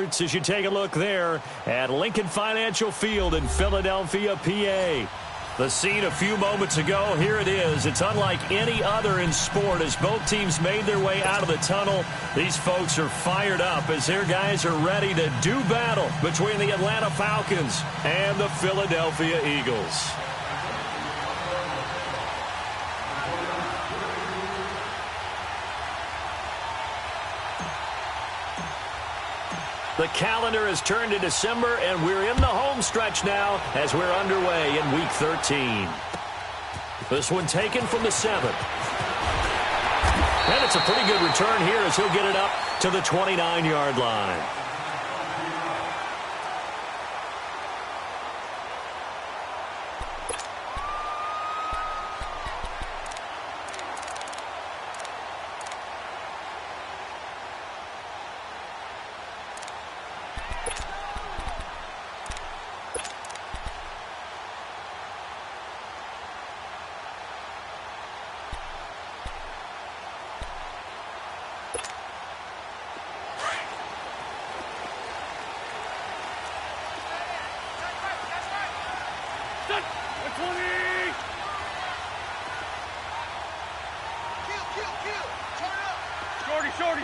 starts as you take a look there at Lincoln Financial Field in Philadelphia, PA. The scene a few moments ago, here it is. It's unlike any other in sport as both teams made their way out of the tunnel. These folks are fired up as their guys are ready to do battle between the Atlanta Falcons and the Philadelphia Eagles. The calendar has turned to December, and we're in the home stretch now as we're underway in Week 13. This one taken from the 7th. And it's a pretty good return here as he'll get it up to the 29-yard line.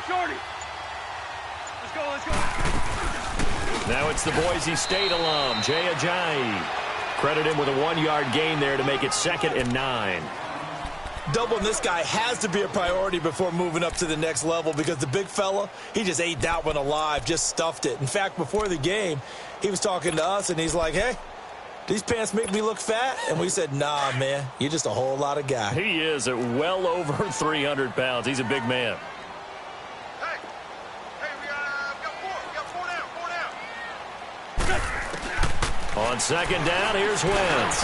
Shorty. Let's go. Now it's the Boise State alum, Jay Ajayi. Credit him with a 1-yard gain there to make it 2nd and 9. Doubling this guy has to be a priority before moving up to the next level because the big fella, he just ate that one alive, just stuffed it. In fact, before the game, he was talking to us, and he's like, hey, these pants make me look fat? And we said, nah, man, you're just a whole lot of guy. He is at well over 300 pounds. He's a big man. On 2nd down, here's Wentz.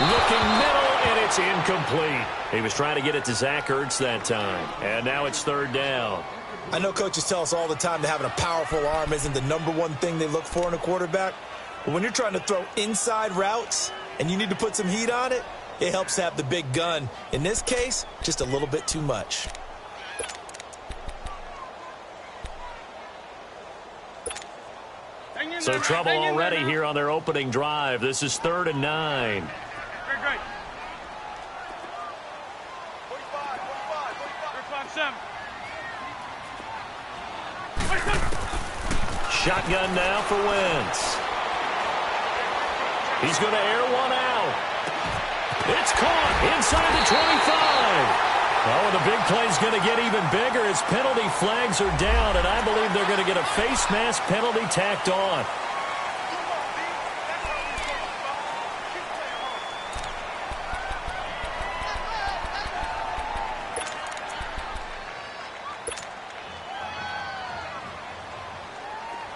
Looking middle, and it's incomplete. He was trying to get it to Zach Ertz that time. And now it's 3rd down. I know coaches tell us all the time that having a powerful arm isn't the #1 thing they look for in a quarterback. But when you're trying to throw inside routes and you need to put some heat on it, it helps to have the big gun. In this case, just a little bit too much. So trouble already here on their opening drive. This is 3rd and 9. Great. 45, 7. Shotgun now for Wentz. He's going to air one out. It's caught inside the 25. Oh, the big play's going to get even bigger as penalty flags are down, and I believe they're going to get a face mask penalty tacked on.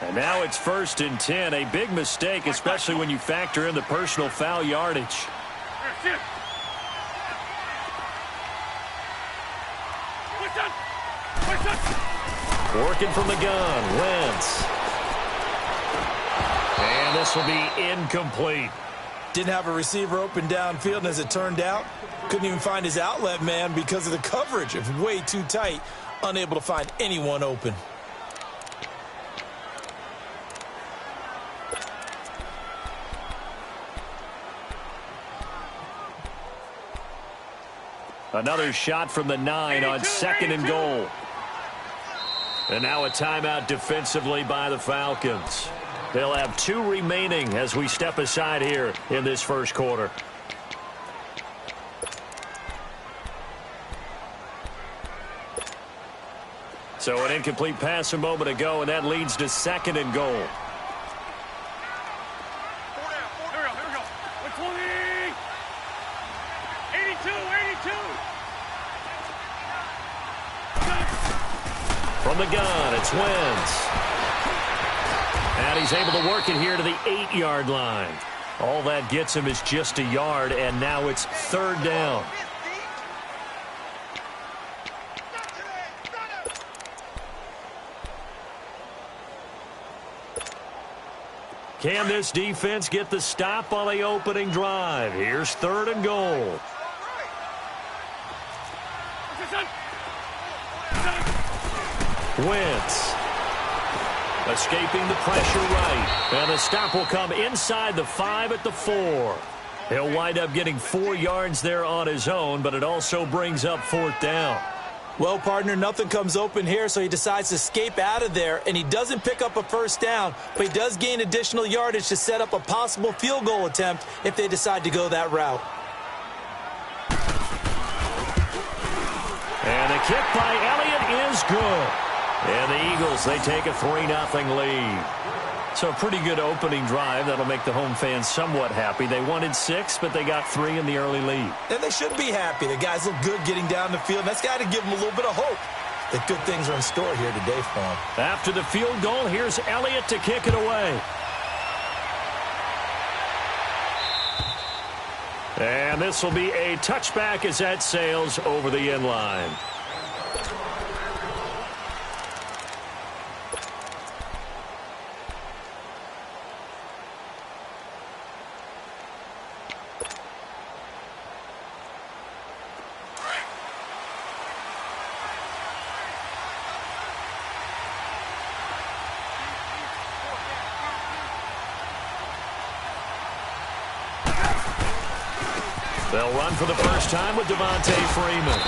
And now it's 1st and 10, a big mistake, especially when you factor in the personal foul yardage. Working from the gun, Wentz. And this will be incomplete. Didn't have a receiver open downfield, and as it turned out, couldn't even find his outlet man because of the coverage. It was way too tight, unable to find anyone open. Another shot from the 9 on 2nd and goal. And now a timeout defensively by the Falcons. They'll have 2 remaining as we step aside here in this first quarter. So an incomplete pass a moment ago, and that leads to 2nd and goal. From the gun, it's Wentz. And he's able to work it here to the 8-yard line. All that gets him is just a yard, and now it's 3rd down. Can this defense get the stop on the opening drive? Here's 3rd and goal. Wentz. Escaping the pressure right. And the stop will come inside the 5 at the 4. He'll wind up getting 4 yards there on his own, but it also brings up 4th down. Well, partner, nothing comes open here, so he decides to escape out of there, and he doesn't pick up a first down, but he does gain additional yardage to set up a possible field goal attempt if they decide to go that route. And the kick by Elliott is good. And the Eagles, they take a 3-0 lead. So a pretty good opening drive. That'll make the home fans somewhat happy. They wanted 6, but they got 3 in the early lead. And they should be happy. The guys look good getting down the field. That's got to give them a little bit of hope that good things are in store here today for them. After the field goal, here's Elliott to kick it away. And this will be a touchback as that sails over the end line. They'll run for the first time with Devontae Freeman.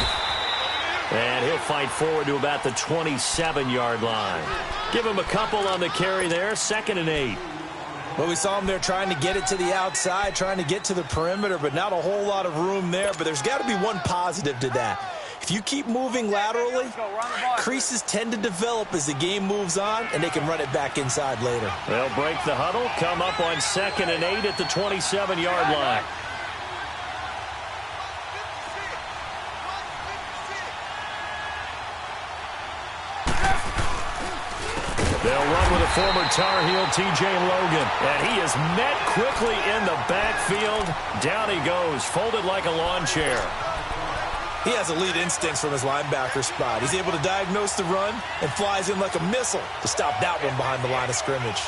And he'll fight forward to about the 27-yard line. Give him a couple on the carry there, 2nd and 8. Well, we saw him there trying to get it to the outside, trying to get to the perimeter, but not a whole lot of room there. But there's got to be one positive to that. If you keep moving laterally, creases tend to develop as the game moves on, and they can run it back inside later. They'll break the huddle, come up on 2nd and 8 at the 27-yard line. They'll run with a former Tar Heel, T.J. Logan. And he is met quickly in the backfield. Down he goes, folded like a lawn chair. He has elite instincts from his linebacker spot. He's able to diagnose the run and flies in like a missile to stop that one behind the line of scrimmage.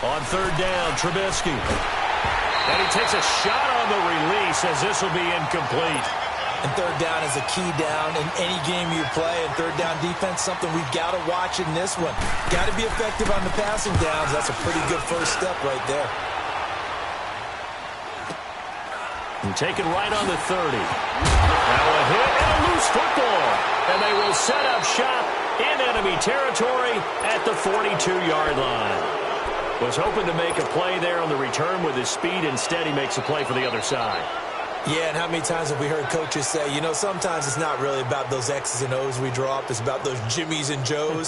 On 3rd down, Trubisky. And he takes a shot on the release as this will be incomplete. And 3rd down is a key down in any game you play. And 3rd down defense, something we've got to watch in this one. Got to be effective on the passing downs. That's a pretty good first step right there. And taken right on the 30. Now a hit and a loose football. And they will set up shop in enemy territory at the 42-yard line. Was hoping to make a play there on the return with his speed. Instead, he makes a play for the other side. Yeah, and how many times have we heard coaches say, you know, sometimes it's not really about those X's and O's we draw up. It's about those Jimmies and Joes.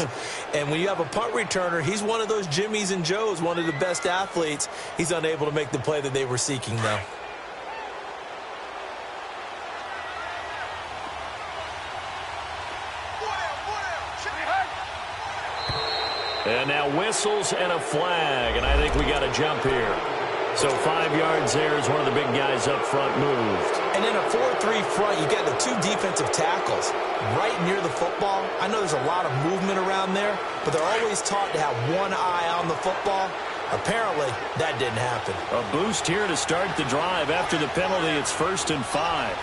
And when you have a punt returner, he's one of those Jimmies and Joes, one of the best athletes. He's unable to make the play that they were seeking, though. And now whistles and a flag, and I think we got a jump here. So 5 yards there as one of the big guys up front moved. And in a 4-3 front, you got the 2 defensive tackles right near the football. I know there's a lot of movement around there, but they're always taught to have one eye on the football. Apparently, that didn't happen. A boost here to start the drive. After the penalty, it's 1st and 5.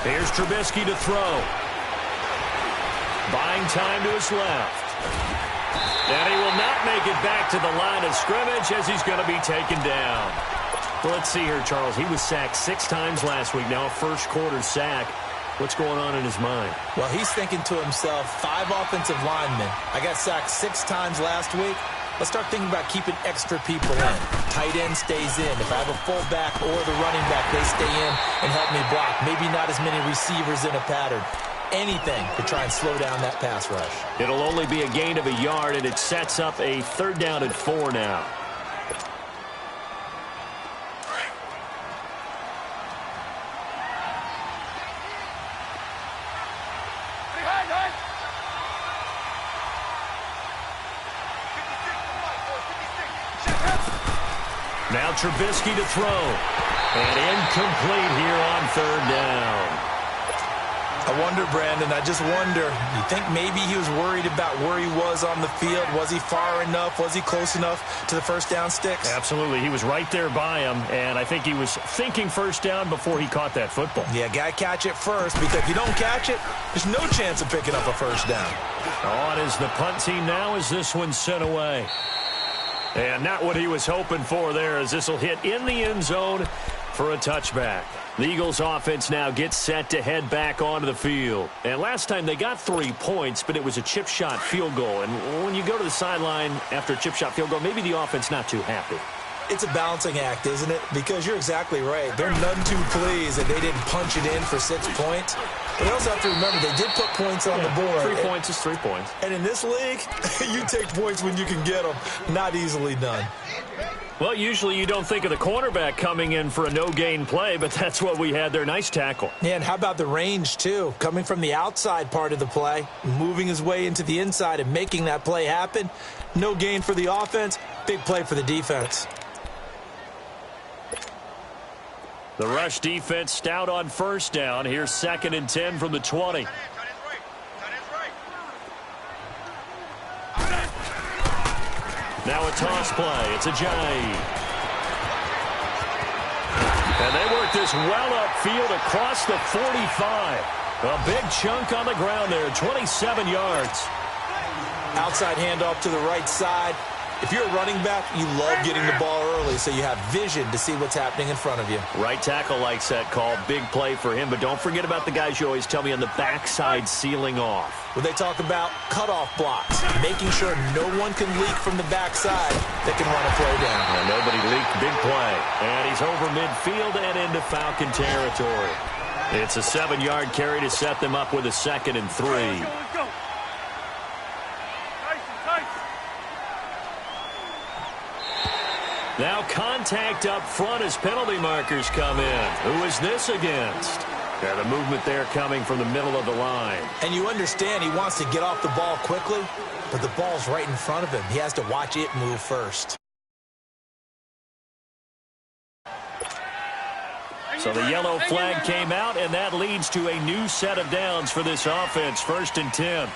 Here's Trubisky to throw. Buying time to his left. And he will not make it back to the line of scrimmage as he's going to be taken down. Well, let's see here, Charles. He was sacked 6 times last week. Now a first-quarter sack. What's going on in his mind? Well, he's thinking to himself, 5 offensive linemen. I got sacked 6 times last week. Let's start thinking about keeping extra people in. Tight end stays in. If I have a fullback or the running back, they stay in and help me block. Maybe not as many receivers in a pattern. Anything to try and slow down that pass rush. It'll only be a gain of a yard, and it sets up a 3rd down and 4 now. Now Trubisky to throw. And incomplete here on third down. I wonder, Brandon, I just wonder, you think maybe he was worried about where he was on the field? Was he far enough? Was he close enough to the first down sticks? Absolutely. He was right there by him, and I think he was thinking first down before he caught that football. Yeah, got to catch it first, because if you don't catch it, there's no chance of picking up a first down. On is the punt team now as this one's sent away. And not what he was hoping for there, as this will hit in the end zone for a touchback. The Eagles offense now gets set to head back onto the field. And last time they got 3 points, but it was a chip shot field goal. And when you go to the sideline after a chip shot field goal, maybe the offense not too happy. It's a balancing act, isn't it? Because you're exactly right. They're none too pleased that they didn't punch it in for 6 points. But you also have to remember they did put points on the board. 3 points is 3 points. And in this league, you take points when you can get them. Not easily done. Well, usually you don't think of the cornerback coming in for a no-gain play, but that's what we had there. Nice tackle. Yeah, and how about the range, too? Coming from the outside part of the play, moving his way into the inside and making that play happen. No gain for the offense, big play for the defense. The rush defense stout on first down. Here's 2nd and 10 from the 20. Now a toss play. It's Ajayi. And they work this well upfield across the 45. A big chunk on the ground there, 27 yards. Outside handoff to the right side. If you're a running back, you love getting the ball early so you have vision to see what's happening in front of you. Right tackle likes that call. Big play for him, but don't forget about the guys you always tell me on the backside sealing off. When they talk about cutoff blocks, making sure no one can leak from the backside that can run a play down. And nobody leaked. Big play. And he's over midfield and into Falcon territory. It's a 7-yard carry to set them up with a 2nd and 3. Let's go. Now contact up front as penalty markers come in. Who is this against? Yeah, the movement there coming from the middle of the line. And you understand he wants to get off the ball quickly, but the ball's right in front of him. He has to watch it move first. So the yellow flag came out, and that leads to a new set of downs for this offense. 1st and 10.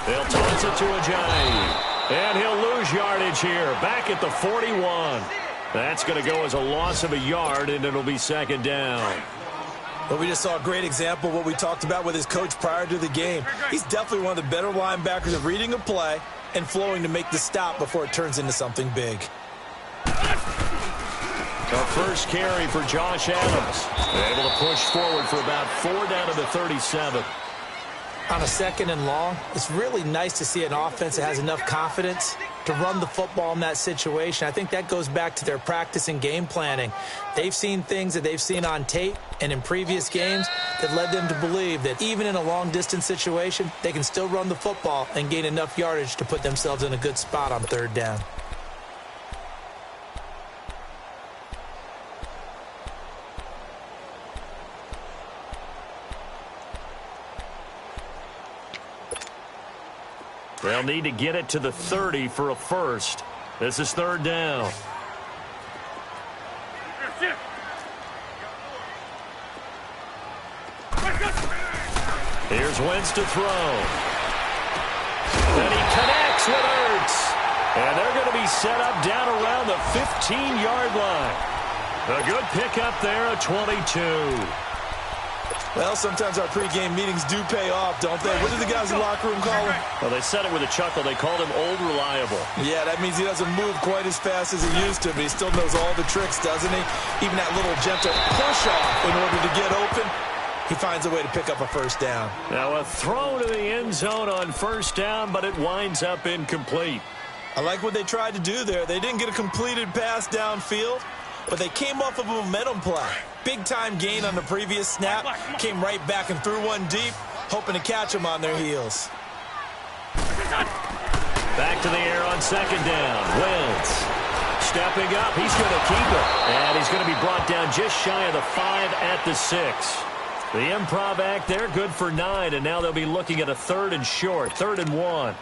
They'll toss it to Ajayi. And he'll lose yardage here. Back at the 41. That's going to go as a loss of a yard, and it'll be 2nd down. But we just saw a great example of what we talked about with his coach prior to the game. He's definitely one of the better linebackers of reading a play and flowing to make the stop before it turns into something big. The first carry for Josh Adams. Able to push forward for about 4 down to the 37. On a 2nd and long, it's really nice to see an offense that has enough confidence to run the football in that situation. I think that goes back to their practice and game planning. They've seen things that they've seen on tape and in previous games that led them to believe that even in a long-distance situation, they can still run the football and gain enough yardage to put themselves in a good spot on 3rd down. They'll need to get it to the 30 for a first. This is 3rd down. Here's Wentz to throw. And he connects with Ertz. And they're going to be set up down around the 15-yard line. A good pickup there, a 22. Well, sometimes our pregame meetings do pay off, don't they? What do the guys in the locker room call him? Well, they said it with a chuckle. They called him Old Reliable. Yeah, that means he doesn't move quite as fast as he used to, but he still knows all the tricks, doesn't he? Even that little gentle push-off in order to get open, he finds a way to pick up a first down. Now a throw to the end zone on 1st down, but it winds up incomplete. I like what they tried to do there. They didn't get a completed pass downfield, but they came off of a momentum play. Big-time gain on the previous snap. Came right back and threw one deep, hoping to catch them on their heels. Back to the air on 2nd down. Wentz stepping up. He's going to keep it. And he's going to be brought down just shy of the 5 at the 6. The improv act there, good for 9. And now they'll be looking at a 3rd and short. 3rd and 1.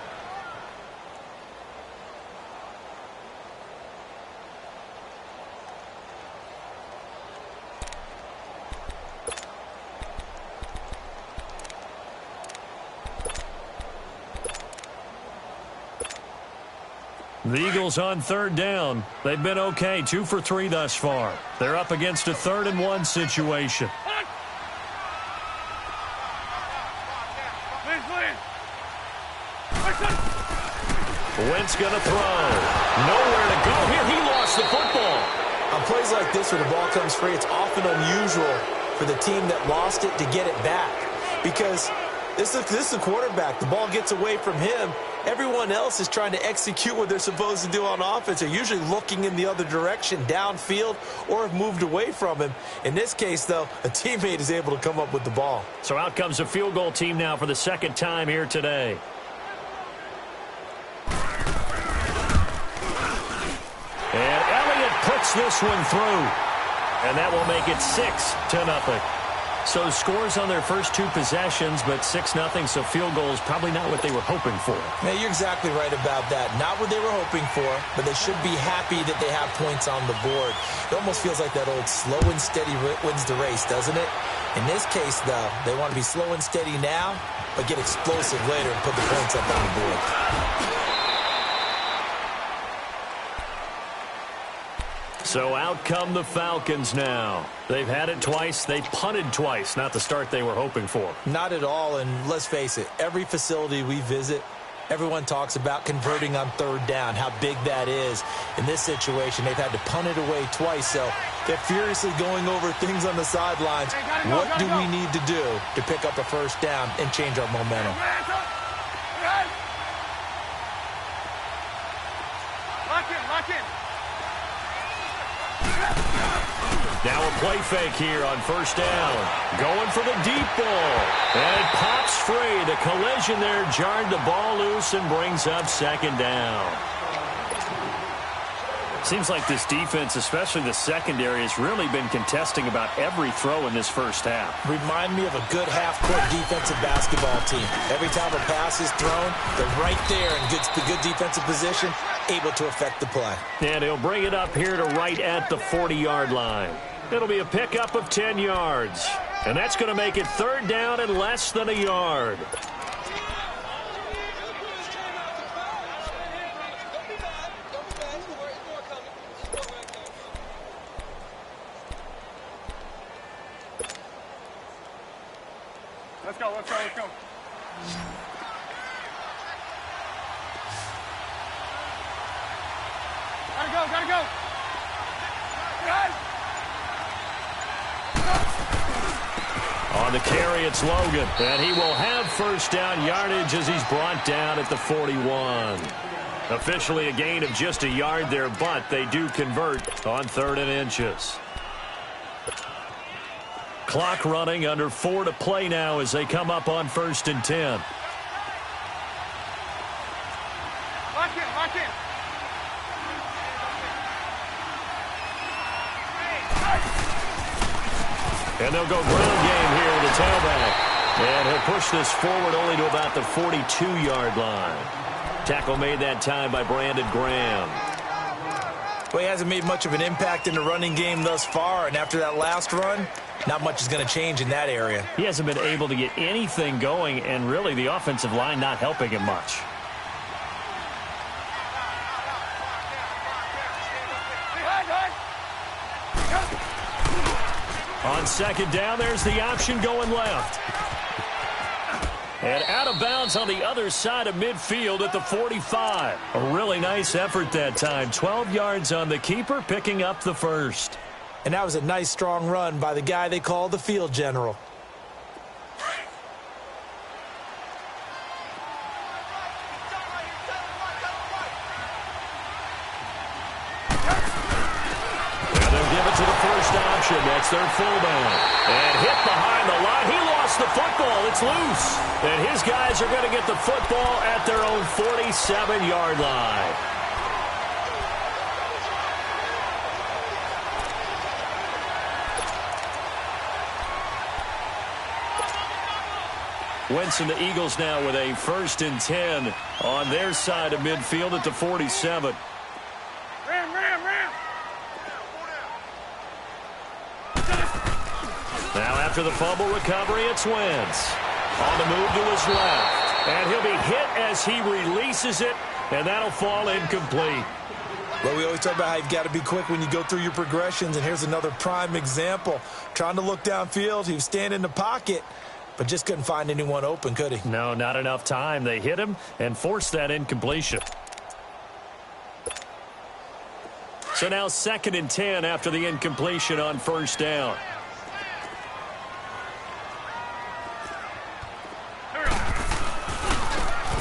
The Eagles on third down. They've been okay, 2 for 3 thus far. They're up against a 3rd-and-1 situation. Wentz going to throw. Nowhere to go here. He lost the football. On plays like this where the ball comes free, it's often unusual for the team that lost it to get it back. Because this is the quarterback. The ball gets away from him. Everyone else is trying to execute what they're supposed to do on offense. They're usually looking in the other direction, downfield, or have moved away from him. In this case, though, a teammate is able to come up with the ball. So out comes a field goal team now for the 2nd time here today. And Elliott puts this one through. And that will make it 6-0. So scores on their first 2 possessions, but 6-0, so field goal is probably not what they were hoping for. Yeah, you're exactly right about that. Not what they were hoping for, but they should be happy that they have points on the board. It almost feels like that old slow and steady wins the race, doesn't it? In this case, though, they want to be slow and steady now, but get explosive later and put the points up on the board. So out come the Falcons now. They've had it twice. They punted twice. Not the start they were hoping for. Not at all, and let's face it, every facility we visit, everyone talks about converting on 3rd down, how big that is. In this situation, they've had to punt it away twice, so they're furiously going over things on the sidelines. What do we need to do to pick up a 1st down and change our momentum? Lock in. Now a play fake here on 1st down. Going for the deep ball. And it pops free. The collision there jarred the ball loose and brings up 2nd down. Seems like this defense, especially the secondary, has really been contesting about every throw in this first half. Remind me of a good half-court defensive basketball team. Every time a pass is thrown, they're right there in good defensive position, able to affect the play. And he'll bring it up here to right at the 40-yard line. It'll be a pickup of 10 yards. And that's going to make it 3rd down and less than a yard. Let's go. Gotta go. On the carry, it's Logan. And he will have 1st down yardage as he's brought down at the 41. Officially a gain of just a yard there, but they do convert on 3rd and inches. Clock running, under 4 to play now as they come up on 1st and 10. Lock in. And they'll go ground game here with the tailback. And he'll push this forward only to about the 42-yard line. Tackle made that time by Brandon Graham. Well, he hasn't made much of an impact in the running game thus far, and after that last run, not much is going to change in that area. He hasn't been able to get anything going, and really the offensive line not helping him much. On 2nd down, there's the option going left. And out of bounds on the other side of midfield at the 45. A really nice effort that time. 12 yards on the keeper, picking up the 1st. And that was a nice, strong run by the guy they call the field general. That's their fullback. And hit behind the line. He lost the football. It's loose. And his guys are going to get the football at their own 47-yard line. Wentz and the Eagles now with a 1st and 10 on their side of midfield at the 47. Now after the fumble recovery, it's Wentz. On the move to his left. And he'll be hit as he releases it. And that'll fall incomplete. Well, we always talk about how you've got to be quick when you go through your progressions, and here's another prime example. Trying to look downfield, he was standing in the pocket, but just couldn't find anyone open, could he? No, not enough time. They hit him and forced that incompletion. So now 2nd and 10 after the incompletion on first down.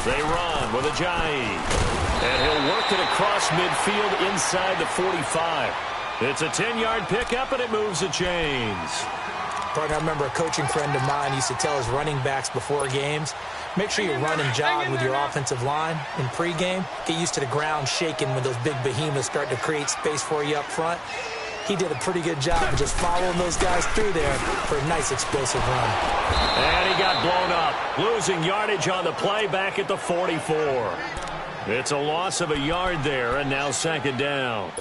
They run with Ajayi. And he'll work it across midfield inside the 45. It's a 10-yard pickup, and it moves the chains. Partner, I remember a coaching friend of mine used to tell his running backs before games, make sure you run and jog with your offensive line in pregame. Get used to the ground shaking when those big behemoths start to create space for you up front. He did a pretty good job of just following those guys through there for a nice explosive run. And he got blown up, losing yardage on the play back at the 44. It's a loss of a yard there, and now 2nd down.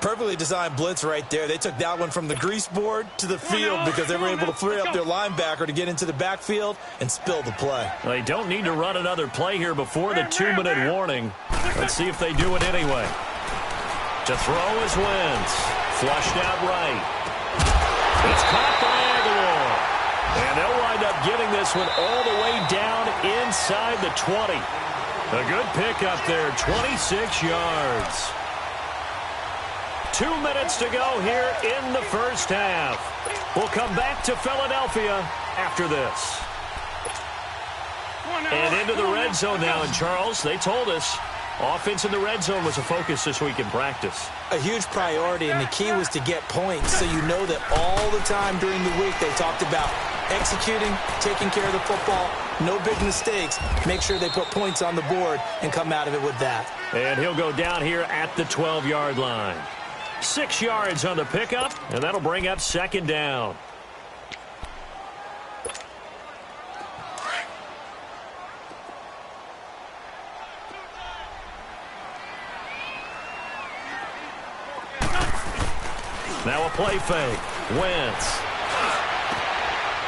Perfectly designed blitz right there. They took that one from the grease board to the field because they were able to free up their linebacker to get into the backfield and spill the play. They don't need to run another play here before the 2-minute warning. Let's see if they do it anyway. To throw is Wentz. Flushed out right. It's caught by Aguilar. And they'll wind up getting this one all the way down inside the 20. A good pickup there, 26 yards. 2 minutes to go here in the first half. We'll come back to Philadelphia after this. And into the red zone now. And, Charles, they told us offense in the red zone was a focus this week in practice. A huge priority, and the key was to get points, so you know that all the time during the week they talked about executing, taking care of the football, no big mistakes. Make sure they put points on the board and come out of it with that. And he'll go down here at the 12-yard line. 6 yards on the pickup, and that'll bring up 2nd down. Now a play fake. Wentz.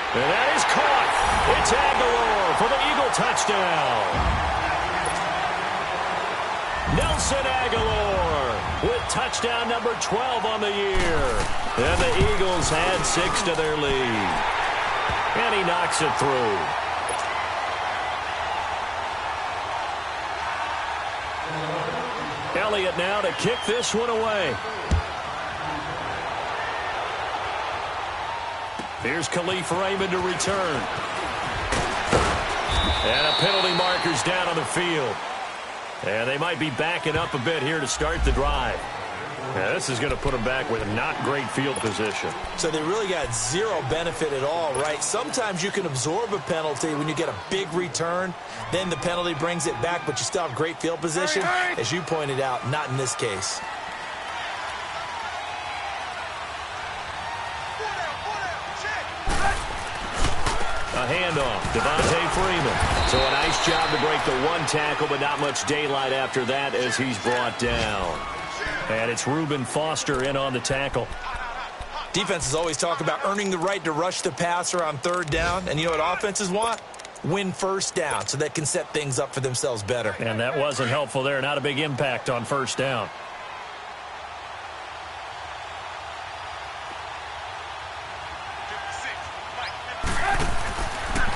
And that is caught. It's Aguilar for the Eagle touchdown. Nelson Aguilar with touchdown number 12 on the year. And the Eagles add 6 to their lead. And he knocks it through. Elliott now to kick this one away. Here's Khalif Raymond to return. And a penalty marker's down on the field. And they might be backing up a bit here to start the drive. Yeah, this is going to put them back with not great field position. So they really got zero benefit at all, right? Sometimes you can absorb a penalty when you get a big return. Then the penalty brings it back, but you still have great field position. As you pointed out, not in this case. A handoff, Devontae Freeman. So a nice job to break the one tackle, but not much daylight after that as he's brought down. And it's Reuben Foster in on the tackle. Defenses always talk about earning the right to rush the passer on 3rd down. And you know what offenses want? Win 1st down so they can set things up for themselves better. And that wasn't helpful there. Not a big impact on 1st down.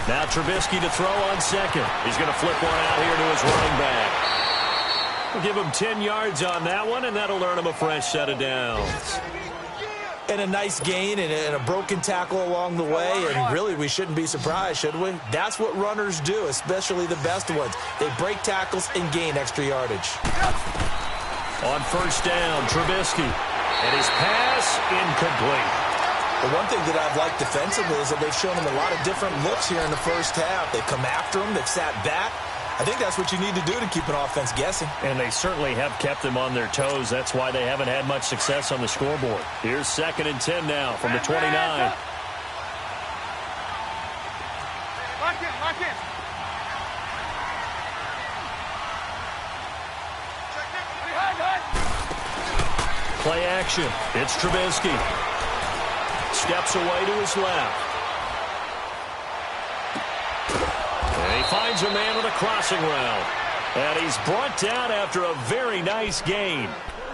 Now Trubisky to throw on 2nd. He's going to flip one out here to his running back. We'll give him 10 yards on that one, and that'll earn him a fresh set of downs. And a nice gain and a broken tackle along the way, and really we shouldn't be surprised, should we? That's what runners do, especially the best ones. They break tackles and gain extra yardage. On 1st down, Trubisky. And his pass incomplete. The one thing that I've liked defensively is that they've shown him a lot of different looks here in the first half. They've come after him. They've sat back. I think that's what you need to do to keep an offense guessing. And they certainly have kept them on their toes. That's why they haven't had much success on the scoreboard. Here's 2nd and 10 now from the 29. Lock in, lock in. Play action. It's Trubisky. Steps away to his left. And he finds a man on a crossing route. And he's brought down after a very nice gain.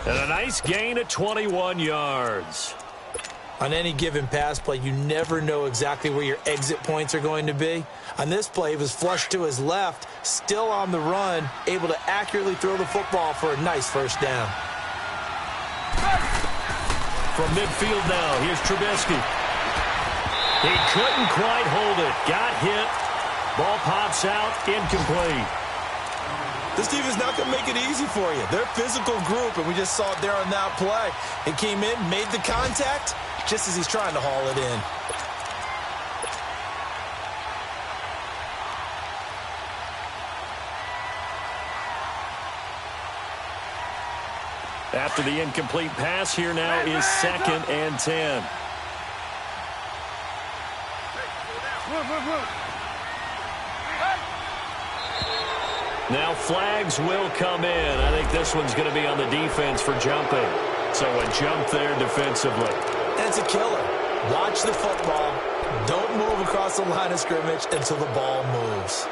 And a nice gain of 21 yards. On any given pass play, you never know exactly where your exit points are going to be. On this play, he was flushed to his left, still on the run, able to accurately throw the football for a nice first down. From midfield now, here's Trubisky. He couldn't quite hold it. Got hit. Ball pops out, incomplete. This team is not going to make it easy for you. They're a physical group, and we just saw it there on that play. It came in, made the contact, just as he's trying to haul it in. After the incomplete pass, here now is 2nd and 10. Now flags will come in. I think this one's going to be on the defense for jumping. So a jump there defensively. That's a killer. Watch the football. Don't move across the line of scrimmage until the ball moves.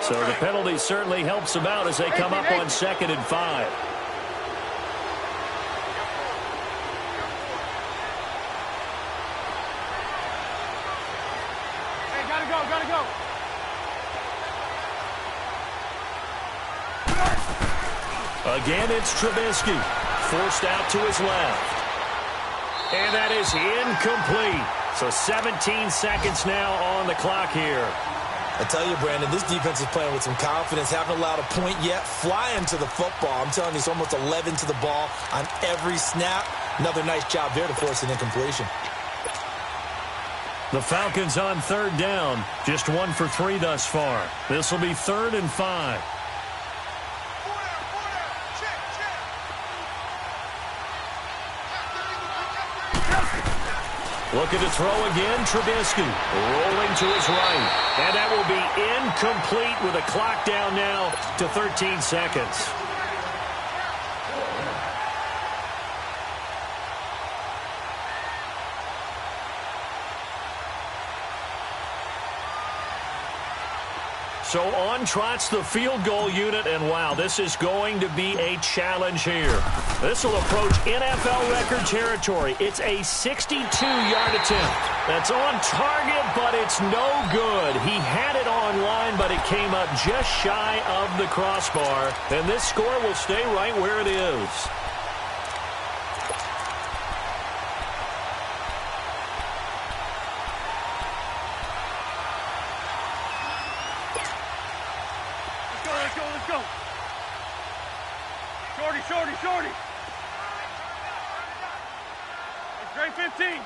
So the penalty certainly helps them out as they come up on 2nd and 5. Hey, gotta go. Again, it's Trubisky. Forced out to his left. And that is incomplete. So 17 seconds now on the clock here. I tell you, Brandon, this defense is playing with some confidence. Haven't allowed a point yet. Flying to the football. I'm telling you, it's almost 11 to the ball on every snap. Another nice job there to force an incompletion. The Falcons on 3rd down. Just 1 for 3 thus far. This will be 3rd and 5. Looking to throw again, Trubisky. Rolling to his right. And that will be incomplete with a clock down now to 13 seconds. So on trots the field goal unit, and wow, this is going to be a challenge here. This will approach NFL record territory. It's a 62-yard attempt. That's on target, but it's no good. He had it on line, but it came up just shy of the crossbar, and this score will stay right where it is. Let's go. Shorty.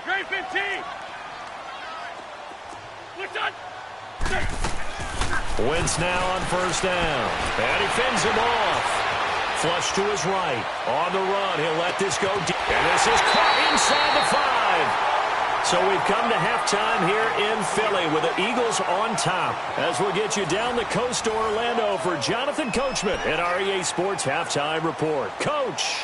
Great 15. Wentz now on 1st down. And he fends him off. Flush to his right. On the run. He'll let this go deep. And this is caught inside the 5. So we've come to halftime here in Philly with the Eagles on top. As we'll get you down the coast to Orlando for Jonathan Coachman at REA Sports Halftime Report. Coach.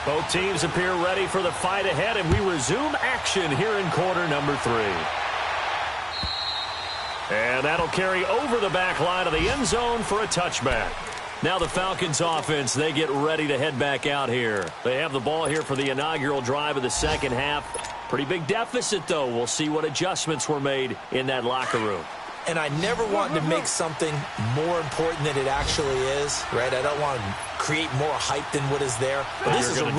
Both teams appear ready for the fight ahead, and we resume action here in quarter number 3. And that'll carry over the back line of the end zone for a touchback. Now the Falcons offense, they get ready to head back out here. They have the ball here for the inaugural drive of the second half. Pretty big deficit, though. We'll see what adjustments were made in that locker room. And I never want to make something more important than it actually is, right? I don't want to create more hype than what is there. But this is I'm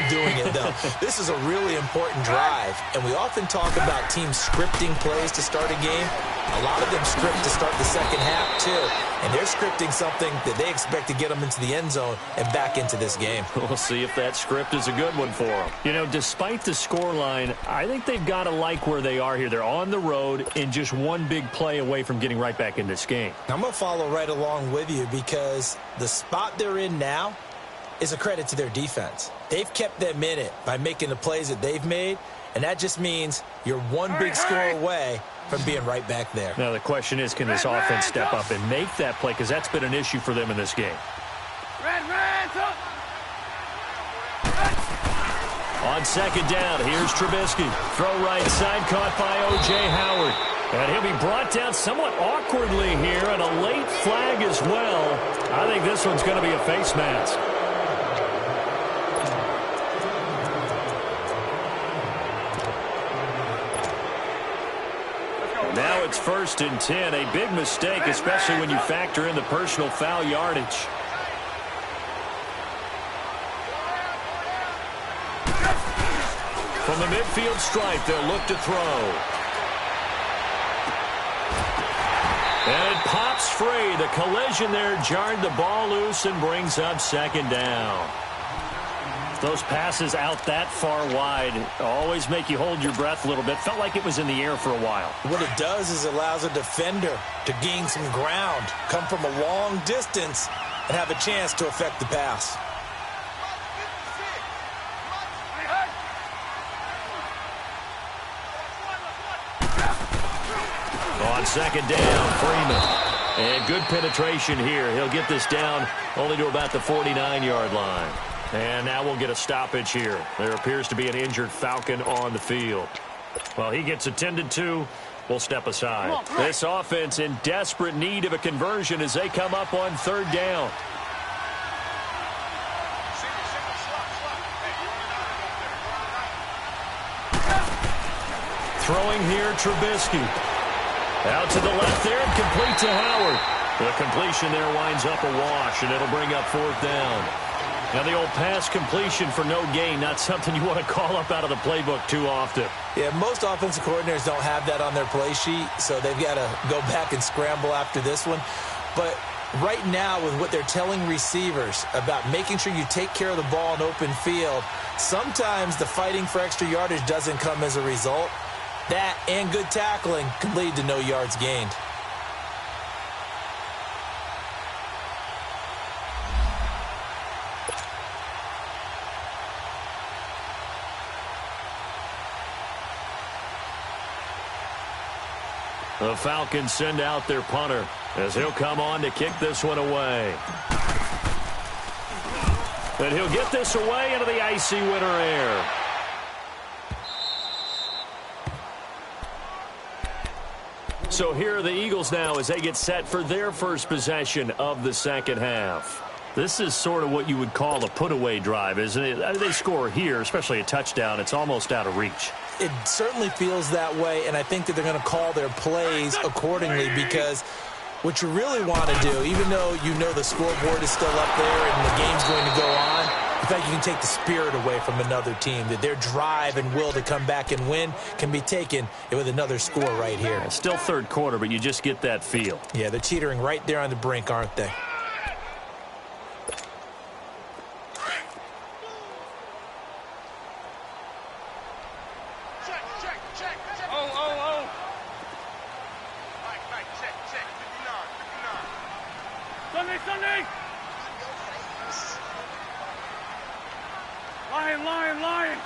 doing it, though. This is a really important drive. And we often talk about teams scripting plays to start a game. A lot of them script to start the second half, too. And they're scripting something that they expect to get them into the end zone and back into this game. We'll see if that script is a good one for them. You know, despite the scoreline, I think they've got to like where they are here. They're on the road and just one big play away from getting right back in this game. I'm going to follow right along with you because the spot they're in now is a credit to their defense. They've kept them in it by making the plays that they've made, And that just means you're one big score away from being right back there. Now the question is, can this offense step up and make that play? Because that's been an issue for them in this game. On second down, here's Trubisky. Throw right side, caught by O.J. Howard. And he'll be brought down somewhat awkwardly here, and a late flag as well. I think this one's going to be a face mask. Now it's 1st and 10. A big mistake, especially when you factor in the personal foul yardage. From the midfield stripe, they'll look to throw. And it pops free. The collision there jarred the ball loose and brings up 2nd down. Those passes out that far wide always make you hold your breath a little bit. Felt like it was in the air for a while. What it does is it allows a defender to gain some ground, come from a long distance, and have a chance to affect the pass. On 2nd down, Freeman. And good penetration here. He'll get this down only to about the 49-yard line. And now we'll get a stoppage here. There appears to be an injured Falcon on the field. Well, he gets attended to. We'll step aside. This offense in desperate need of a conversion as they come up on 3rd down. Throwing here, Trubisky. Out to the left there and complete to Howard. The completion there winds up a wash, and it'll bring up 4th down. Now the old pass completion for no gain, not something you want to call up out of the playbook too often. Yeah, most offensive coordinators don't have that on their play sheet, so they've got to go back and scramble after this one. But right now, with what they're telling receivers about making sure you take care of the ball in open field, sometimes the fighting for extra yardage doesn't come as a result. That and good tackling can lead to no yards gained. The Falcons send out their punter as he'll come on to kick this one away. And he'll get this away into the icy winter air. So here are the Eagles now as they get set for their first possession of the 2nd half. This is sort of what you would call a put-away drive, isn't it? They score here, especially a touchdown. It's almost out of reach. It certainly feels that way, and I think that they're going to call their plays accordingly because what you really want to do, even though you know the scoreboard is still up there and the game's going to go on, in fact, you can take the spirit away from another team, that their drive and will to come back and win can be taken with another score right here. Yeah, still 3rd quarter, but you just get that feel. Yeah, they're teetering right there on the brink, aren't they? Sunday! Lion!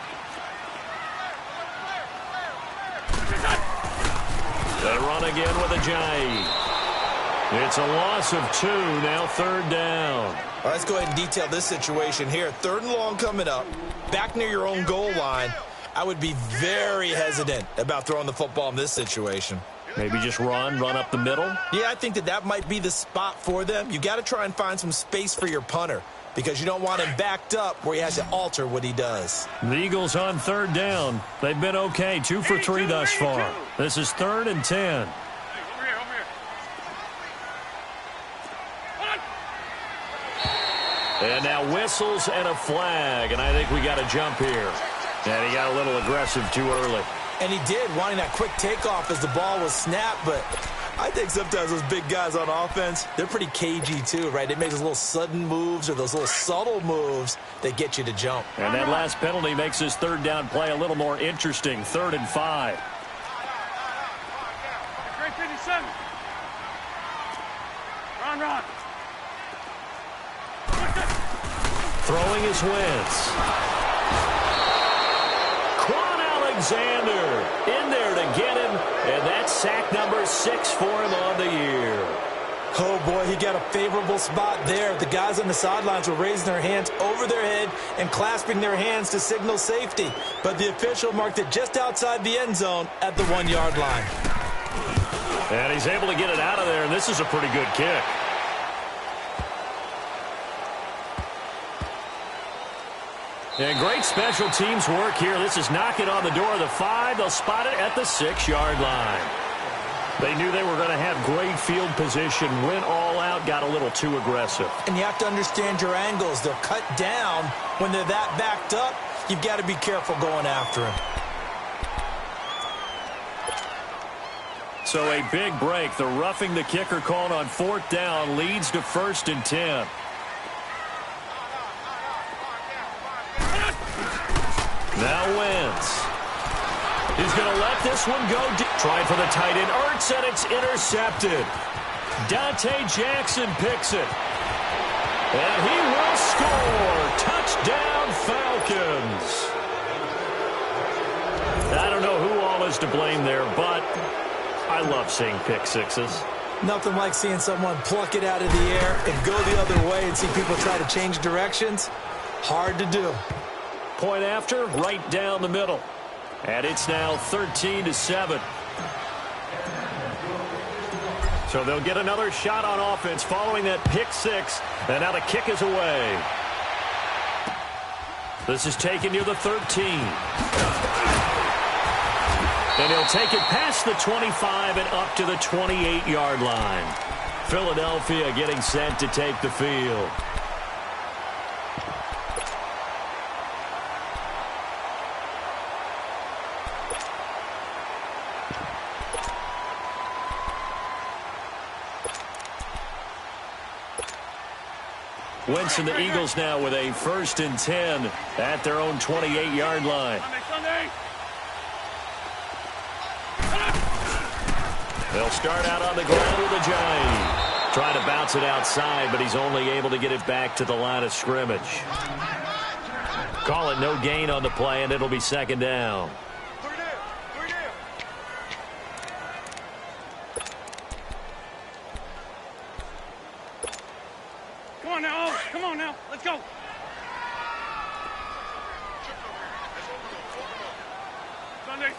They run again with a Ajayi. It's a loss of 2, now 3rd down. All right, let's go ahead and detail this situation here. 3rd and long coming up, back near your own goal line. I would be very hesitant about throwing the football in this situation. Maybe just run up the middle? Yeah, I think that might be the spot for them. You got to try and find some space for your punter because you don't want him backed up where he has to alter what he does. The Eagles on 3rd down. They've been okay, 2 for 3 thus far. This is 3rd and 10. And now whistles and a flag, and I think we got a jump here. And he got a little aggressive too early. And he did, wanting that quick takeoff as the ball was snapped, but I think sometimes those big guys on offense, they're pretty cagey too, right? They make those little sudden moves or those little subtle moves that get you to jump. And that last penalty makes this 3rd down play a little more interesting. 3rd and 5. Great 57. Run. Throwing his Wentz. Quan Alexander in there to get him, and that's sack number 6 for him on the year. Oh, boy, he got a favorable spot there. The guys on the sidelines were raising their hands over their head and clasping their hands to signal safety. But the official marked it just outside the end zone at the 1-yard line. And he's able to get it out of there, and this is a pretty good kick. And great special teams work here. This is knocking on the door of the 5. They'll spot it at the 6-yard line. They knew they were going to have great field position, went all out, got a little too aggressive. And you have to understand your angles. They're cut down. When they're that backed up, you've got to be careful going after him. So a big break. The roughing the kicker called on 4th down leads to 1st and 10. Now Wentz. He's going to let this one go. Tried for the tight end. Ertz, and it's intercepted. Dante Jackson picks it. And he will score. Touchdown, Falcons. I don't know who all is to blame there, but I love seeing pick sixes. Nothing like seeing someone pluck it out of the air and go the other way and see people try to change directions. Hard to do. Point after, right down the middle. And it's now 13-7. So they'll get another shot on offense following that pick 6. And now the kick is away. This is taken near the 13. And he'll take it past the 25 and up to the 28-yard line. Philadelphia getting set to take the field. Wentz and the Eagles now with a 1st and 10 at their own 28-yard line. They'll start out on the ground with a giant. Trying to bounce it outside, but he's only able to get it back to the line of scrimmage. Call it no gain on the play, and it'll be 2nd down. Come on now, let's go.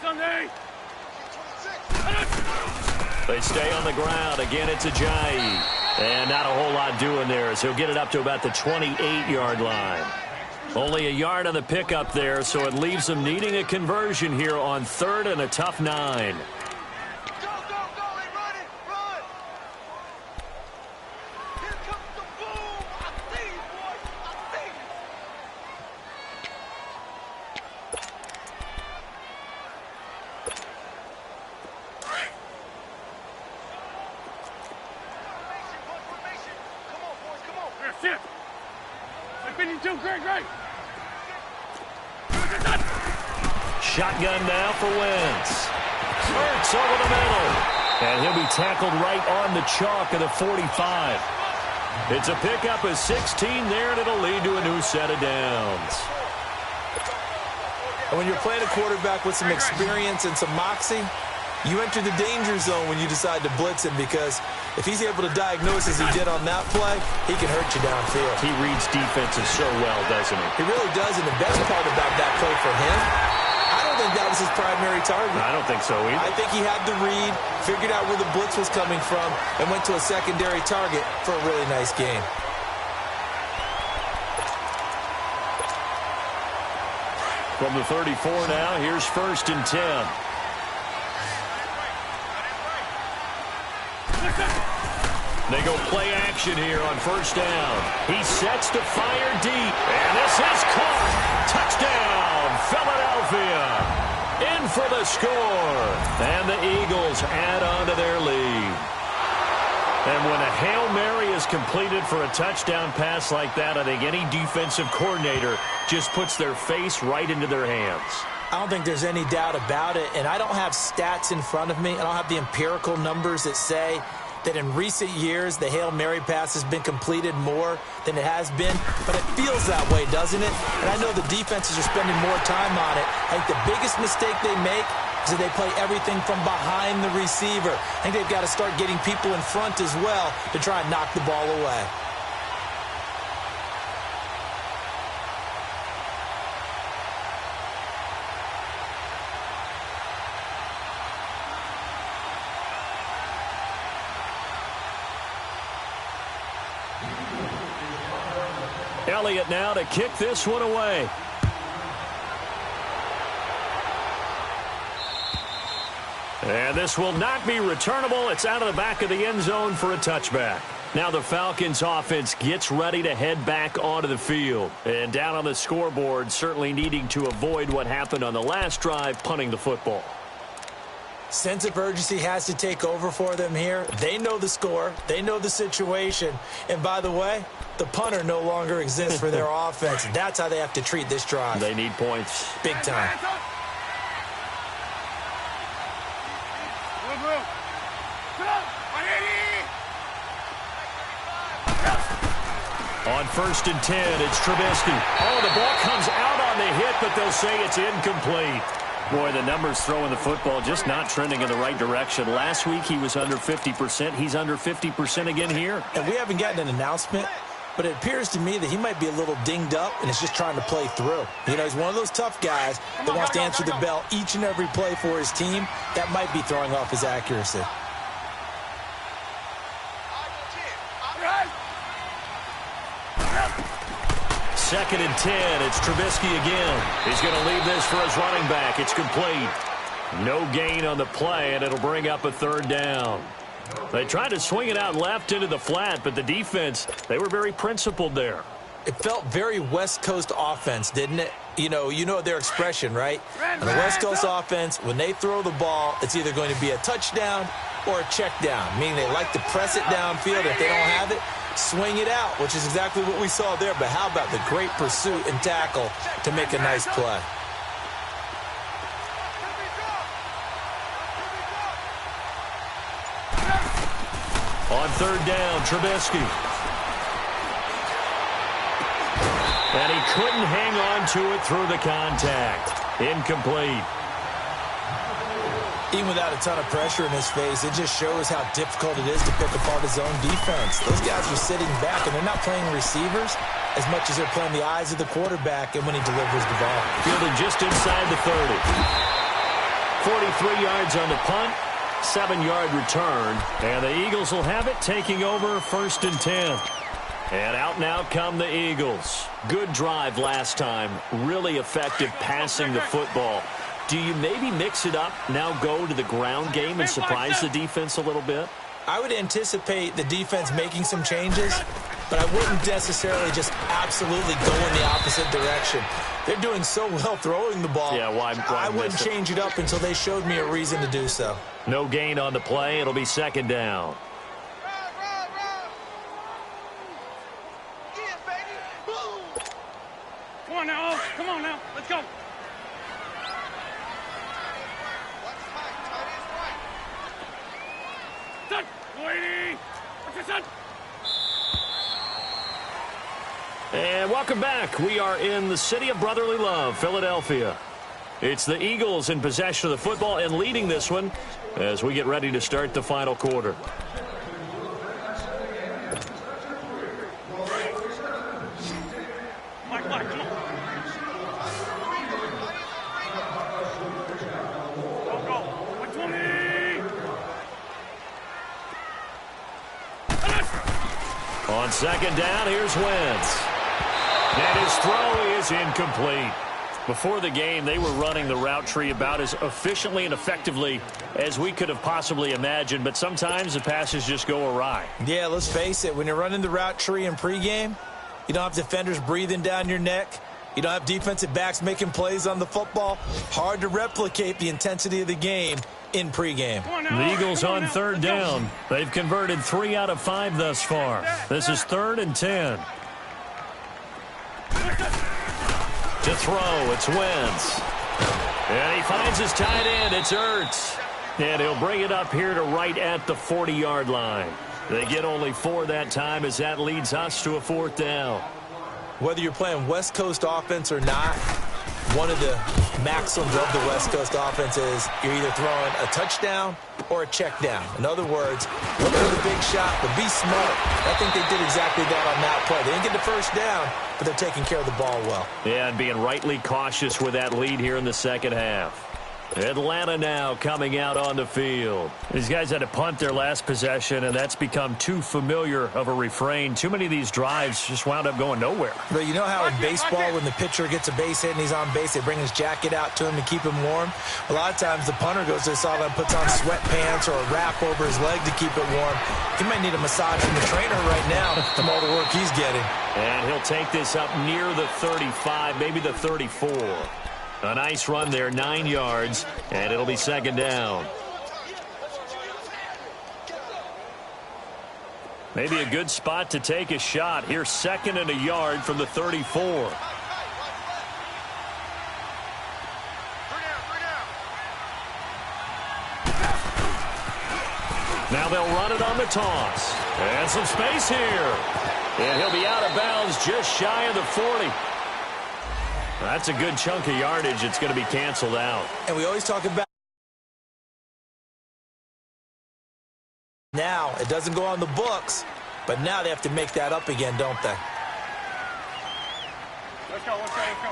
Sunday. They stay on the ground. Again, it's Ajayi. And not a whole lot doing there as he'll get it up to about the 28-yard line. Only a yard on the pickup there, so it leaves them needing a conversion here on 3rd and a tough 9. Shotgun now for Wentz. Ertz over the middle. And he'll be tackled right on the chalk of the 45. It's a pickup of 16 there, and it'll lead to a new set of downs. And when you're playing a quarterback with some experience and some moxie, you enter the danger zone when you decide to blitz him, because if he's able to diagnose as he did on that play, he can hurt you downfield. He reads defenses so well, doesn't he? He really does, and the best part about that play for him, I don't think that was his primary target. I don't think so either. I think he had the read, figured out where the blitz was coming from, and went to a secondary target for a really nice game. From the 34 now, here's 1st and 10. They go play action here on 1st down. He sets to fire deep, and this is caught. Touchdown, Philadelphia. In for the score, and the Eagles add on to their lead. And when a Hail Mary is completed for a touchdown pass like that, I think any defensive coordinator just puts their face right into their hands. I don't think there's any doubt about it, and I don't have stats in front of me. I don't have the empirical numbers that say that in recent years, the Hail Mary pass has been completed more than it has been, but it feels that way, doesn't it? And I know the defenses are spending more time on it. I think the biggest mistake they make is that they play everything from behind the receiver. I think they've got to start getting people in front as well to try and knock the ball away. Elliott now to kick this one away. And this will not be returnable. It's out of the back of the end zone for a touchback. Now the Falcons offense gets ready to head back onto the field. And down on the scoreboard, certainly needing to avoid what happened on the last drive, punting the football. Sense of urgency has to take over for them here. They know the score. They know the situation. And by the way, the punter no longer exists for their offense. That's how they have to treat this drive. They need points. Big time. On 1st and 10, it's Trubisky. Oh, the ball comes out on the hit, but they'll say it's incomplete. Boy, the numbers throwing the football just not trending in the right direction. Last week he was under 50%. He's under 50% again here. And we haven't gotten an announcement, but it appears to me that he might be a little dinged up and is just trying to play through. You know, he's one of those tough guys that wants to answer the bell each and every play for his team. That might be throwing off his accuracy. Second and 10, it's Trubisky again. He's going to leave this for his running back. It's complete. No gain on the play, and it'll bring up a 3rd down. They tried to swing it out left into the flat, but the defense, they were very principled there. It felt very West Coast offense, didn't it? You know their expression, right? On the West Coast offense, when they throw the ball, it's either going to be a touchdown or a check down, meaning they like to press it downfield. If they don't have it, swing it out, which is exactly what we saw there. But how about the great pursuit and tackle to make a nice play? On 3rd down, Trubisky. And he couldn't hang on to it through the contact. Incomplete. Even without a ton of pressure in his face, it just shows how difficult it is to pick apart his own defense. Those guys are sitting back, and they're not playing receivers as much as they're playing the eyes of the quarterback and when he delivers the ball. Fielding just inside the 30. 43 yards on the punt, 7-yard return, and the Eagles will have it, taking over 1st and 10. And out come the Eagles. Good drive last time. Really effective passing the football. Do you maybe mix it up, now go to the ground game and surprise the defense a little bit? I would anticipate the defense making some changes, but I wouldn't necessarily just absolutely go in the opposite direction. They're doing so well throwing the ball. Yeah, why I wouldn't change it up until they showed me a reason to do so. No gain on the play. It'll be 2nd down. Come on now. Come on now. Let's go. Son, lady. What's your son? And welcome back. We are in the city of brotherly love, Philadelphia. It's the Eagles in possession of the football and leading this one as we get ready to start the final quarter. Mike, come on. Go. 120. On 2nd down, here's Wentz. And his throw is incomplete. Before the game, they were running the route tree about as efficiently and effectively as we could have possibly imagined, but sometimes the passes just go awry. Yeah, let's face it. When you're running the route tree in pregame, you don't have defenders breathing down your neck. You don't have defensive backs making plays on the football. Hard to replicate the intensity of the game in pregame. The Eagles on 3rd down. They've converted 3 out of 5 thus far. This is 3rd and 10. To throw, it's Wentz. And he finds his tight end. It's Ertz. And he'll bring it up here to right at the 40-yard line. They get only 4 that time as that leads us to a 4th down. Whether you're playing West Coast offense or not, one of the maxims of the West Coast offense is you're either throwing a touchdown or a check down. In other words, look for the big shot, but be smart. I think they did exactly that on that play. They didn't get the first down, but they're taking care of the ball well. Yeah, and being rightly cautious with that lead here in the second half. Atlanta now coming out on the field. These guys had to punt their last possession, and that's become too familiar of a refrain. Too many of these drives just wound up going nowhere. But you know how in baseball, when the pitcher gets a base hit and he's on base, they bring his jacket out to him to keep him warm? A lot of times the punter goes to the sideline, puts on sweatpants or a wrap over his leg to keep it warm. He might need a massage from the trainer right now from all the work he's getting. And he'll take this up near the 35, maybe the 34. A nice run there, 9 yards, and it'll be 2nd down. Maybe a good spot to take a shot. Here's 2nd and a yard from the 34. Now they'll run it on the toss. And some space here. And he'll be out of bounds just shy of the 40. That's a good chunk of yardage. It's going to be canceled out. And we always talk about now, it doesn't go on the books, but now they have to make that up again, don't they? Let's go, let's go, let's go.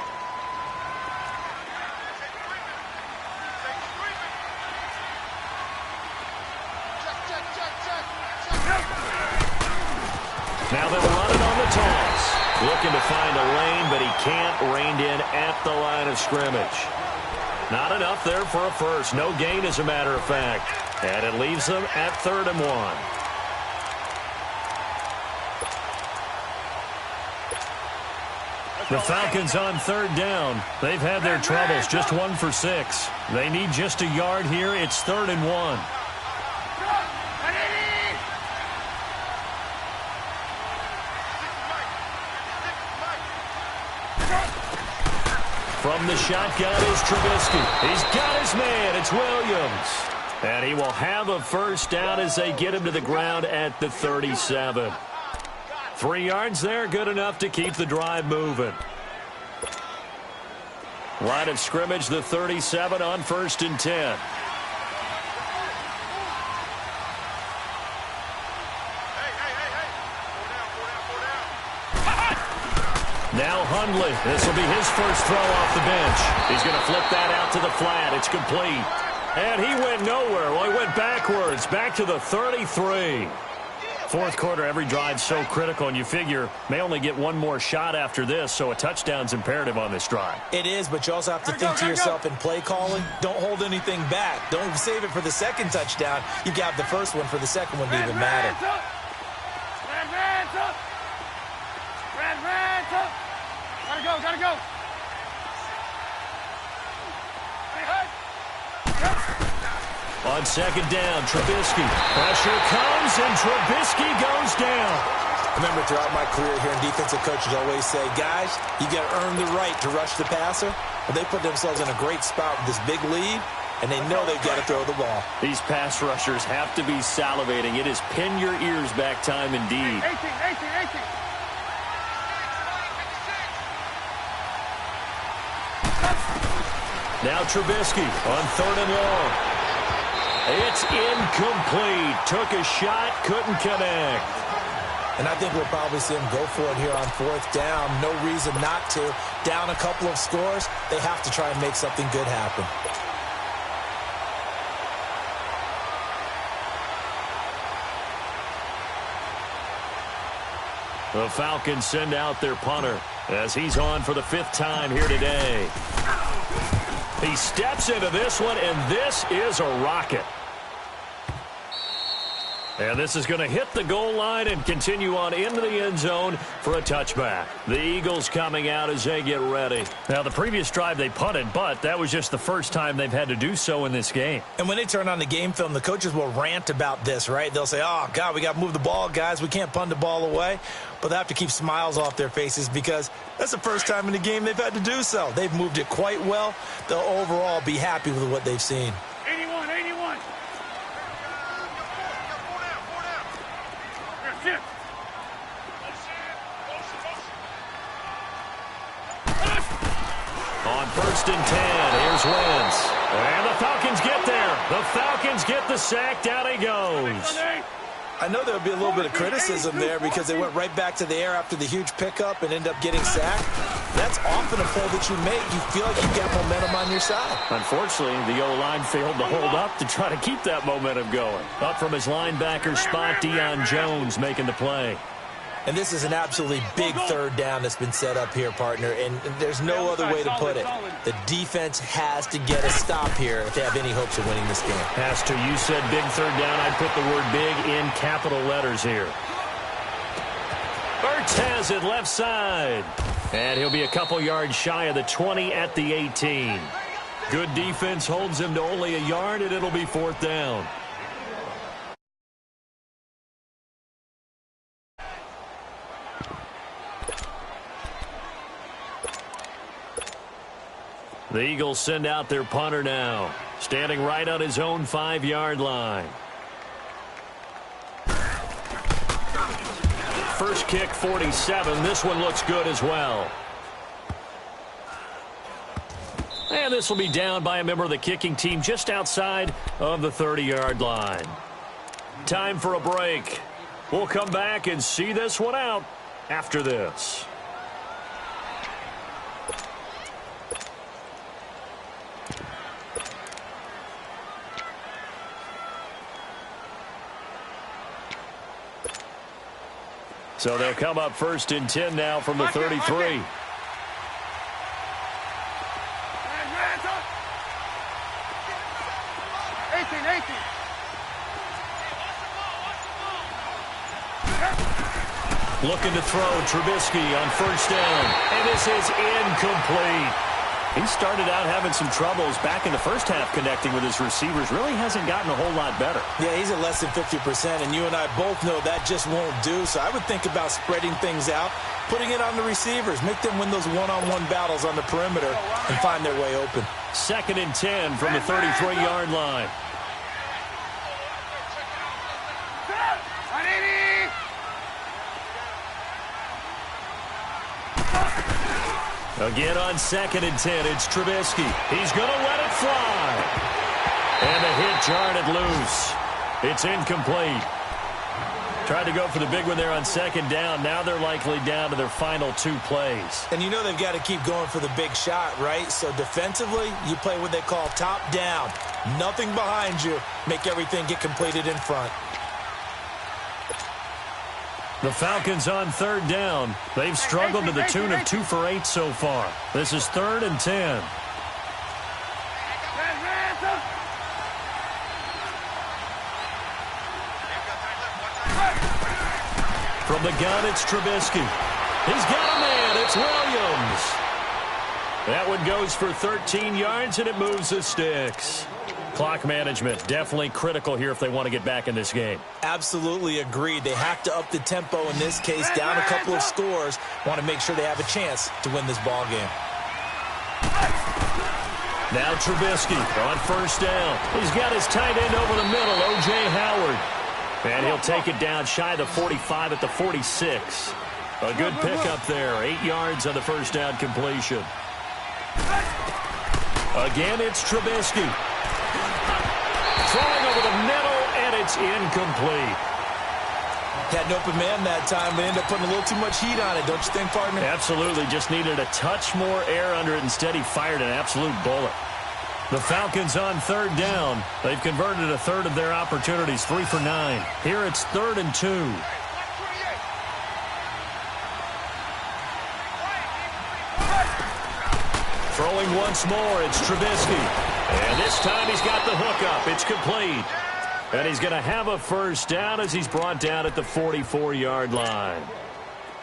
Now they'll run it on the toss. Looking to find a lane, but he can't. Reined in at the line of scrimmage. Not enough there for a first. No gain, as a matter of fact. And it leaves them at 3rd and 1. The Falcons on 3rd down. They've had their troubles. Just 1 for 6. They need just a yard here. It's 3rd and 1. From the shotgun is Trubisky. He's got his man. It's Williams. And he will have a first down as they get him to the ground at the 37. 3 yards there, good enough to keep the drive moving. Line of scrimmage, the 37 on 1st and 10. Now Hundley. This will be his first throw off the bench. He's going to flip that out to the flat. It's complete. And he went nowhere. Well, he went backwards, back to the 33. 4th quarter, every drive's so critical, and you figure may only get one more shot after this, so a touchdown's imperative on this drive. It is, but you also have to think to yourself in play calling, don't hold anything back. Don't save it for the second touchdown. You got the first one for the second one to even matter. Gotta go. On 2nd down, Trubisky. Pressure comes, and Trubisky goes down. Remember, throughout my career here, defensive coaches always say, guys, you got to earn the right to rush the passer. Well, they put themselves in a great spot with this big lead, and they know they've got to throw the ball. These pass rushers have to be salivating. It is pin your ears back time indeed. 18. Now Trubisky on 3rd and long. It's incomplete. Took a shot, couldn't connect. And I think we'll probably see him go for it here on 4th down. No reason not to. Down a couple of scores, they have to try and make something good happen. The Falcons send out their punter as he's on for the 5th time here today. He steps into this one, and this is a rocket. And this is going to hit the goal line and continue on into the end zone for a touchback. The Eagles coming out as they get ready. Now, the previous drive they punted, but that was just the first time they've had to do so in this game. And when they turn on the game film, the coaches will rant about this, right? They'll say, oh, God, we got to move the ball, guys. We can't punt the ball away. But they have to keep smiles off their faces because that's the first time in the game they've had to do so. They've moved it quite well. They'll overall be happy with what they've seen. 81. Motion. On 1st and 10, here's Wentz. And the Falcons get there. The Falcons get the sack. Down he goes. I know there'll be a little bit of criticism there because they went right back to the air after the huge pickup and end up getting sacked. That's often a play that you make. You feel like you've got momentum on your side. Unfortunately, the O-line failed to hold up to try to keep that momentum going. Up from his linebacker spot, Deion Jones making the play. And this is an absolutely big third down that's been set up here, partner, and there's no other way to put it. The defense has to get a stop here if they have any hopes of winning this game. Has to. You said big third down. I'd put the word big in capital letters here. Ertz has it left side. And he'll be a couple yards shy of the 20 at the 18. Good defense holds him to only a yard, and it'll be 4th down. The Eagles send out their punter now, standing right on his own 5-yard line. First kick, 47. This one looks good as well. And this will be down by a member of the kicking team just outside of the 30-yard line. Time for a break. We'll come back and see this one out after this. So they'll come up 1st and 10 now from the 33. 18, 18. Looking to throw Trubisky on 1st down. And this is incomplete. He started out having some troubles back in the first half connecting with his receivers. Really hasn't gotten a whole lot better. Yeah, he's at less than 50%, and you and I both know that just won't do. So I would think about spreading things out, putting it on the receivers, make them win those one-on-one battles on the perimeter and find their way open. 2nd and 10 from the 33-yard line. Again on 2nd and 10, it's Trubisky. He's going to let it fly. And the hit jarred it loose. It's incomplete. Tried to go for the big one there on 2nd down. Now they're likely down to their final 2 plays. And you know they've got to keep going for the big shot, right? So defensively, you play what they call top down. Nothing behind you. Make everything get completed in front. The Falcons on 3rd down. They've struggled to the tune of 2 for 8 so far. This is 3rd and 10. From the gun, it's Trubisky. He's got a man. It's Williams. That one goes for 13 yards, and it moves the sticks. Clock management, definitely critical here if they want to get back in this game. Absolutely agreed. They have to up the tempo in this case, down a couple of scores. Want to make sure they have a chance to win this ball game. Now Trubisky on 1st down. He's got his tight end over the middle, O.J. Howard. And he'll take it down shy of the 45 at the 46. A good pickup there. 8 yards on the 1st down completion. Again, it's Trubisky. Throwing over the middle, and it's incomplete. Had an open man that time, but ended up putting a little too much heat on it, don't you think, partner? Absolutely. Just needed a touch more air under it. Instead, he fired an absolute bullet. The Falcons on 3rd down. They've converted a third of their opportunities, 3 for 9. Here it's 3rd and 2. Throwing once more, it's Trubisky. And this time he's got the hook up. It's complete. And he's going to have a 1st down as he's brought down at the 44-yard line.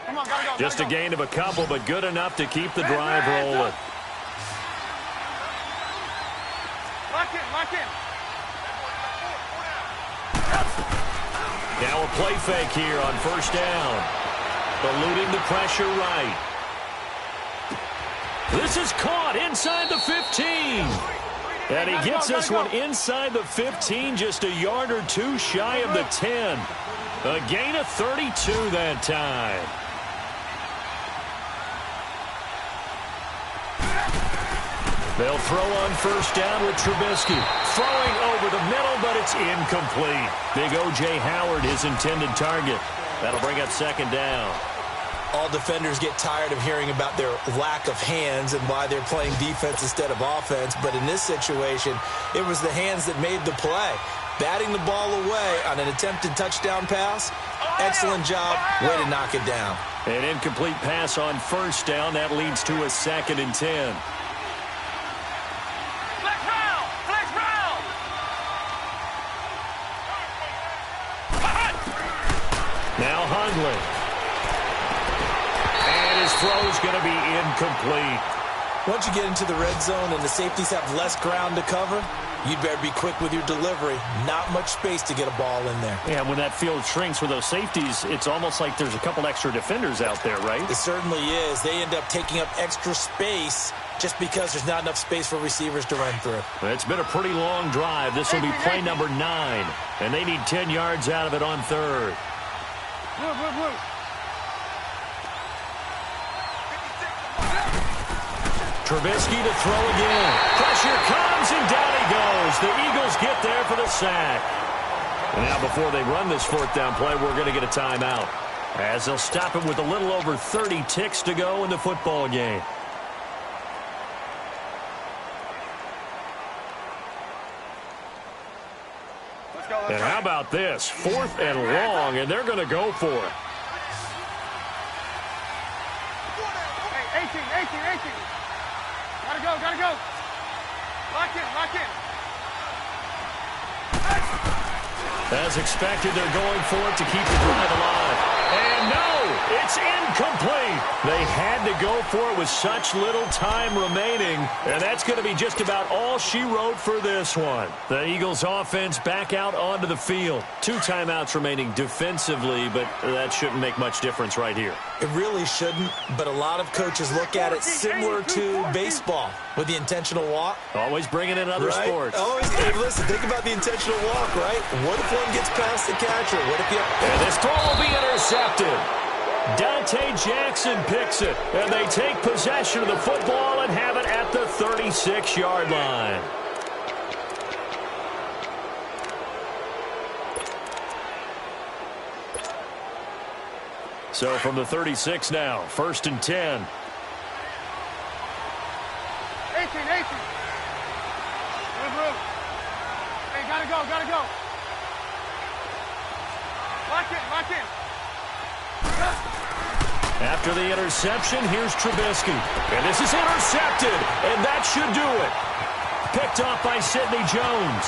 Come on, gotta go, Just a gain of a couple, but good enough to keep the drive rolling. Lock in. Now a play fake here on 1st down. Eluding the pressure right. This is caught inside the 15. And he gets this one inside the 15, just a yard or two shy of the 10. A gain of 32 that time. They'll throw on first down with Trubisky. Throwing over the middle, but it's incomplete. Big O.J. Howard, his intended target. That'll bring up second down. All defenders get tired of hearing about their lack of hands and why they're playing defense instead of offense. But in this situation, it was the hands that made the play. Batting the ball away on an attempted touchdown pass. Excellent job. Way to knock it down. An incomplete pass on first down. That leads to a 2nd and 10. Now Hundley. And his throw is going to be incomplete. Once you get into the red zone and the safeties have less ground to cover, you'd better be quick with your delivery. Not much space to get a ball in there. Yeah, when that field shrinks with those safeties, it's almost like there's a couple extra defenders out there, right? It certainly is. They end up taking up extra space just because there's not enough space for receivers to run through. It's been a pretty long drive. This will be play number 9, and they need 10 yards out of it on third. Trubisky to throw again. Pressure comes, and down he goes. The Eagles get there for the sack. And now before they run this 4th down play, we're going to get a timeout, as they'll stop him with a little over 30 ticks to go in the football game. And how about this? 4th and long, and they're going to go for it. 18. Gotta go. Lock in. As expected, they're going for it to keep the drive alive. And no, it's incomplete. They had to go for it with such little time remaining. And that's going to be just about all she wrote for this one. The Eagles offense back out onto the field. 2 timeouts remaining defensively, but that shouldn't make much difference right here. It really shouldn't, but a lot of coaches look at it similar to baseball with the intentional walk. Always bringing in other sports. Always. Hey, listen, think about the intentional walk, right? What if one gets past the catcher? What if you... And this throw will be intercepted. Dante Jackson picks it, and they take possession of the football and have it at the 36-yard line. So from the 36 now, 1st and 10. 18. Move. Hey, gotta go. Lock in. After the interception, here's Trubisky. And this is intercepted, and that should do it. Picked off by Sidney Jones.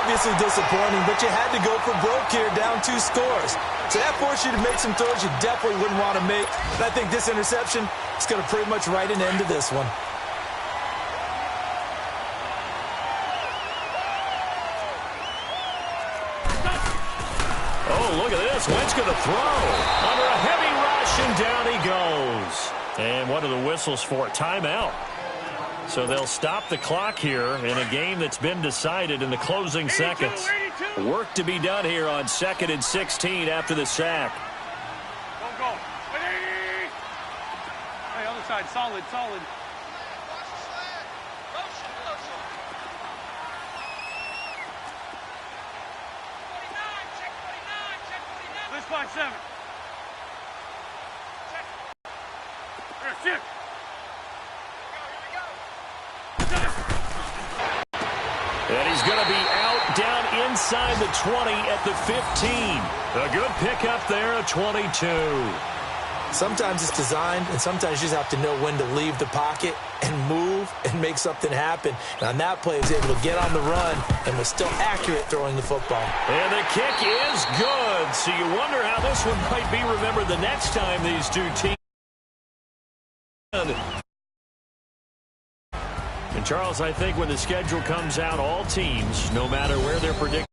Obviously disappointing, but you had to go for broke here, down 2 scores. So that forced you to make some throws you definitely wouldn't want to make. And I think this interception is going to pretty much write an end to this one. Oh, look at this. Wentz going to throw. Under a heavy rush, and down he goes. And what are the whistles for? Timeout. So they'll stop the clock here in a game that's been decided in the closing seconds. Work to be done here on 2nd and 16 after the sack. Go. Hey, other side, solid. This 5-7. Check. And he's going to be out down inside the 20 at the 15. A good pickup there, a 22. Sometimes it's designed, and sometimes you just have to know when to leave the pocket and move and make something happen. And on that play, he was able to get on the run and was still accurate throwing the football. And the kick is good. So you wonder how this one might be remembered the next time these two teams. And Charles, I think when the schedule comes out, all teams, no matter where they're predicted